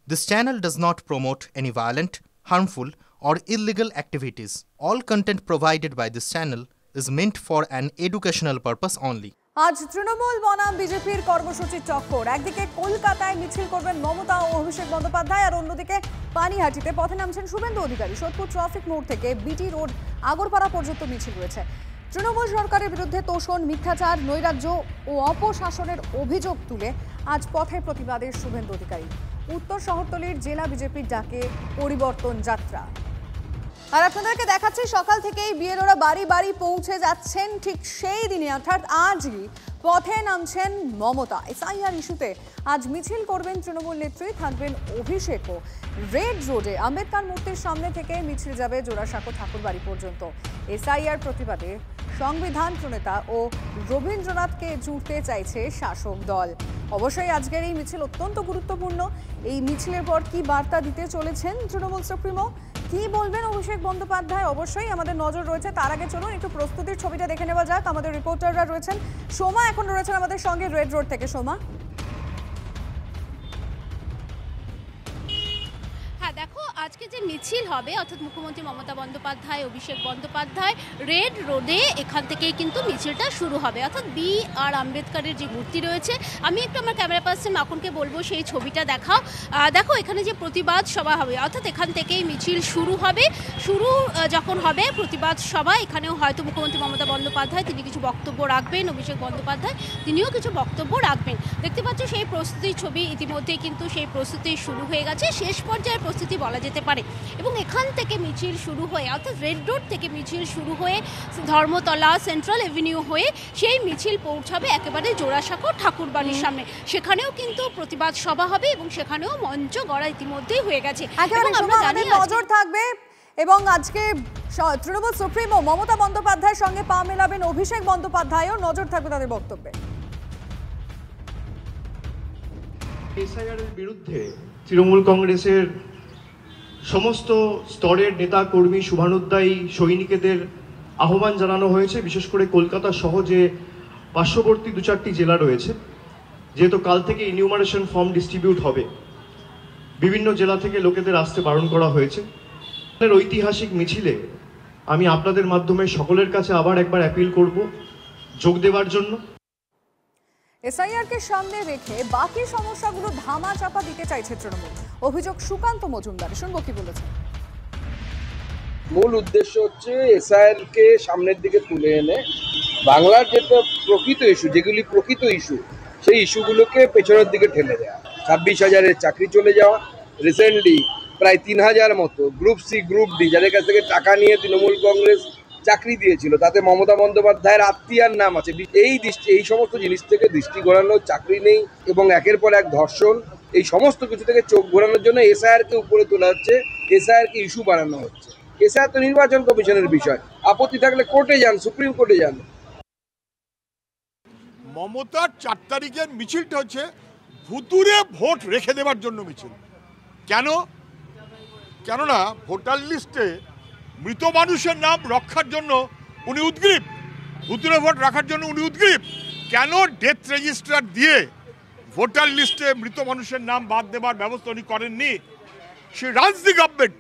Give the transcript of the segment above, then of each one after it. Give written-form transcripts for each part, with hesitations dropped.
This channel does not promote any violent, harmful, or illegal activities. All content provided by this channel is meant for an educational purpose only. আজ তৃণমূল বনাম বিজেপির কর্মসূচির চক্কর। একদিকে কলকাতায় মিছিল করবেন মমতা ও অভিষেক বন্দ্যোপাধ্যায়, আর অন্যদিকে পানিহাটিতে পথে নামছেন শুভেন্দু অধিকারী। সোদপুর ট্রাফিক মোড় থেকে বিটি রোড আগরপাড়া পর্যন্ত মিছিল রয়েছে। তৃণমূল সরকারের বিরুদ্ধে তোষণ, মিথ্যাচার, নৈরাজ্য ও অপশাসনের অভিযোগ তুলে আজ পথে প্রতিবাদের শুভেন্দু অধিকারী। উত্তর শহরতলির জেলা বিজেপির ডাকে পরিবর্তন যাত্রা। আর আপনাদেরকে দেখাচ্ছি সকাল থেকেই বিএলওরা বাড়ি বাড়ি পৌঁছে যাচ্ছেন। ঠিক সেই দিনে অর্থাৎ আজই পথে নামছেন মমতা। এসআইআর ইস্যুতে আজ মিছিল করবেন তৃণমূল নেত্রী, থাকবেন অভিষেকও। রেড রোডে আম্বেদকর মূর্তির সামনে থেকে মিছিল যাবে জোড়াসাঁকো ঠাকুরবাড়ি পর্যন্ত। এসআইআর প্রতিবাদে সংবিধান প্রণেতা ও রবীন্দ্রনাথকে জুড়তে চাইছে শাসক দল। অবশ্যই আজকের এই মিছিল অত্যন্ত গুরুত্বপূর্ণ। এই মিছিলের পর কি বার্তা দিতে চলেছেন তৃণমূল সুপ্রিমো, কি বলবেন অভিষেক বন্দ্যোপাধ্যায়, অবশ্যই আমাদের নজর রয়েছে। তার আগে চলুন একটু প্রস্তুতির ছবিটা দেখে নেওয়া যাক। আমাদের রিপোর্টাররা রয়েছেন, সোমা এখন রয়েছেন আমাদের সঙ্গে রেড রোড থেকে। সোমা, দেখো আজকে যে মিছিল হবে অর্থাৎ মুখ্যমন্ত্রী মমতা বন্দ্যোপাধ্যায়, অভিষেক বন্দ্যোপাধ্যায় রেড রোডে এখান থেকেই কিন্তু মিছিলটা শুরু হবে। অর্থাৎ বি আর আম্বেদকরের যে মূর্তি রয়েছে, আমি একটু আমার ক্যামেরা পার্সন মাখনকে বলবো সেই ছবিটা দেখাও। দেখো এখানে যে প্রতিবাদ সভা হবে, অর্থাৎ এখান থেকেই মিছিল শুরু হবে। যখন হবে প্রতিবাদ সভা, এখানেও হয়তো মুখ্যমন্ত্রী মমতা বন্দ্যোপাধ্যায় তিনি কিছু বক্তব্য রাখবেন, অভিষেক বন্দ্যোপাধ্যায় তিনিও কিছু বক্তব্য রাখবেন। দেখতে পাচ্ছ সেই প্রস্তুতির ছবি, ইতিমধ্যেই কিন্তু সেই প্রস্তুতি শুরু হয়ে গেছে, শেষ পর্যায়ের প্রস্তুতি বলা যেতে পারে। এবং এখান থেকে মিছিল শুরু হয়ে অর্থাৎ রেড রোড থেকে মিছিল শুরু হয়ে ধর্মতলা, সেন্ট্রাল এভিনিউ হয়ে সেই মিছিল পৌঁছাবে একেবারে জোড়াসাঁকো ঠাকুরবাড়ির সামনে। সেখানেও কিন্তু প্রতিবাদ সভা হবে এবং সেখানেও মঞ্চ গড়া ইতিমধ্যেই হয়ে গেছে। নজর থাকবে এবং আজকে তৃণমূল সুপ্রিমো মমতা বন্দ্যোপাধ্যায়ের সঙ্গে পা মেলাবেন অভিষেক বন্দ্যোপাধ্যায়ও, নজর থাকবে তাদের বক্তব্যে। এসআইআর এর বিরুদ্ধে তৃণমূল কংগ্রেসের সমস্ত স্তরের নেতা কর্মী, শুভানুধ্যায়ী সৈনিকদের আহ্বান জানানো হয়েছে। বিশেষ করে কলকাতা সহ যে পার্শ্ববর্তী 2-4টি জেলা রয়েছে, যেহেতু কাল থেকে ইনিউমারেশন ফর্ম ডিস্ট্রিবিউট হবে, বিভিন্ন জেলা থেকে লোকেদের আসতে বারণ করা হয়েছে। ঐতিহাসিক মিছিলে আমি আপনাদের মাধ্যমে সকলের কাছে আবার একবার অ্যাপিল করব যোগ দেওয়ার জন্য। এসআইআরকে সামনে রেখে বাকি সমস্যাগুলো ধামা চাপা দিতে চাইছে তৃণমূল, অভিযোগ সুকান্ত মজুমদার। শুনবো কি বলেছেন। মূল উদ্দেশ্য হচ্ছে এসআইআরকে সামনের দিকে তুলে এনে বাংলার যেটা প্রকৃত ইস্যু, যেগুলি প্রকৃত ইস্যু, সেই ইস্যুগুলোকে পেছনের দিকে ঠেলে দেওয়া। 26,000-এর চাকরি চলে যাওয়া, রিসেন্টলি প্রায় 3,000 মতো গ্রুপ সি, গ্রুপ ডি যাদের কাছ থেকে টাকা নিয়ে তৃণমূল কংগ্রেস চাকরি দিয়েছিল, তাতে মমতা বন্দ্যোপাধ্যায়ের আত্মীয়ার নাম আছে। এই সমস্ত জিনিস থেকে দৃষ্টি ঘোরানো, চাকরি নেই এবং একের পর এক ধর্ষণ, এই সমস্ত কিছু থেকে চোখ ঘোরানোর জন্য এসআইআরকে উপরে তোলা হচ্ছে, এসআইআরকে ইস্যু বানানো হচ্ছে। এসআইআর তো নির্বাচন কমিশনের বিষয়, আপত্তি থাকলে কোর্টে যান, সুপ্রিম কোর্টে যান। মমতার 4 তারিখের মিছিলটা হচ্ছে ভুতুরে ভোট রেখে দেওয়ার জন্য মিছিল। কেননা ভোটার লিস্টে মৃত মানুষের নাম রক্ষার জন্য উনি উদ্গ্রীব, ভুতুরে ভোট রাখার জন্য উনি উদ্গ্রীব। কেন ডেথ রেজিস্টার দিয়ে ভোটার লিস্টে মৃত মানুষের নাম বাদ দেওয়ার ব্যবস্থা উনি করেননি? সে রাজনীতি গভর্নমেন্ট,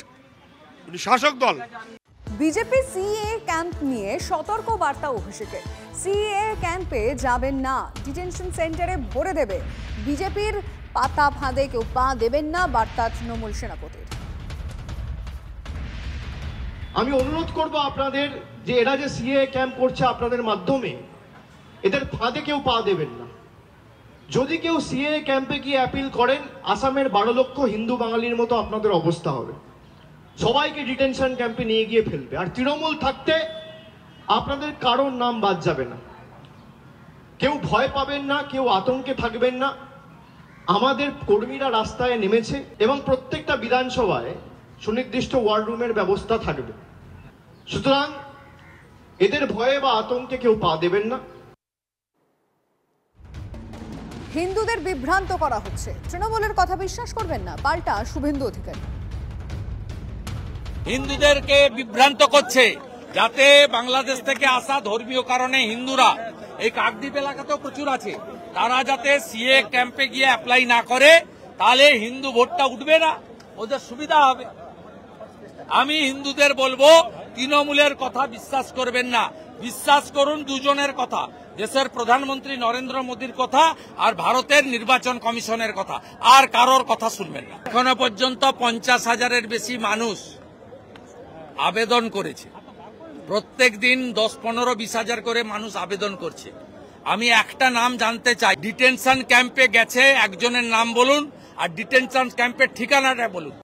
উনি শাসক দল। বিজেপি সিএ ক্যাম্প নিয়ে সতর্ক বার্তা অভিষেকের। সিএ ক্যাম্পে যাবেন না, ডিটেনশন সেন্টারে ভরে দেবে। বিজেপির পাতা ফাঁদে কেউ পা দেবেন না, বার্তা তৃণমূল সেনাপতির। আমি অনুরোধ করব আপনাদের যে এরা যে সিএ ক্যাম্প করছে আপনাদের মাধ্যমে, এদের ফাঁদে কেউ পা দেবেন না। যদি কেউ সিএ ক্যাম্পে গিয়ে অ্যাপিল করেন, আসামের 12 লক্ষ হিন্দু বাঙালির মতো আপনাদের অবস্থা হবে। সবাইকে ডিটেনশন ক্যাম্পে নিয়ে গিয়ে ফেলবে। আর তৃণমূল থাকতে আপনাদের কারোর নাম বাদ যাবে না। কেউ ভয় পাবেন না, কেউ আতঙ্কে থাকবেন না। আমাদের কর্মীরা রাস্তায় নেমেছে এবং প্রত্যেকটা বিধানসভায় সুনির্দিষ্ট ওয়ার রুমের ব্যবস্থা থাকবে। সুতরাং এদের ভয়ে বা আতঙ্কে কেউ পা দেবেন না। হিন্দুদের বিভ্রান্ত করা হচ্ছে, তৃণমূলের কথা বিশ্বাস করবেন না, পাল্টা শুভেন্দু অধিকারী। হিন্দুদেরকে বিভ্রান্ত করছে যাতে বাংলাদেশ থেকে আসা ধর্মীয় কারণে হিন্দুরা, এই কাকদ্বীপ এলাকাতেও প্রচুর আছে, তারা যাতে সিএ ক্যাম্পে গিয়ে অ্যাপ্লাই না করে তাহলে হিন্দু ভোটটা উঠবে না, ওদের সুবিধা হবে। আমি হিন্দুদের বলবো তৃণমূলের কথা বিশ্বাস করবেন না, বিশ্বাস করুন দুজনের কথা, দেশের প্রধানমন্ত্রী নরেন্দ্র মোদীর কথা আর ভারতের নির্বাচন কমিশনের কথা, আর কারোর কথা শুনবেন না। এখনো পর্যন্ত 50,000-এর বেশি মানুষ আবেদন করেছে, প্রত্যেক দিন 10-15-20 হাজার করে মানুষ আবেদন করছে। আমি একটা নাম জানতে চাই, ডিটেনশন ক্যাম্পে গেছে একজনের নাম বলুন, আর ডিটেনশন ক্যাম্পের ঠিকানাটা বলুন।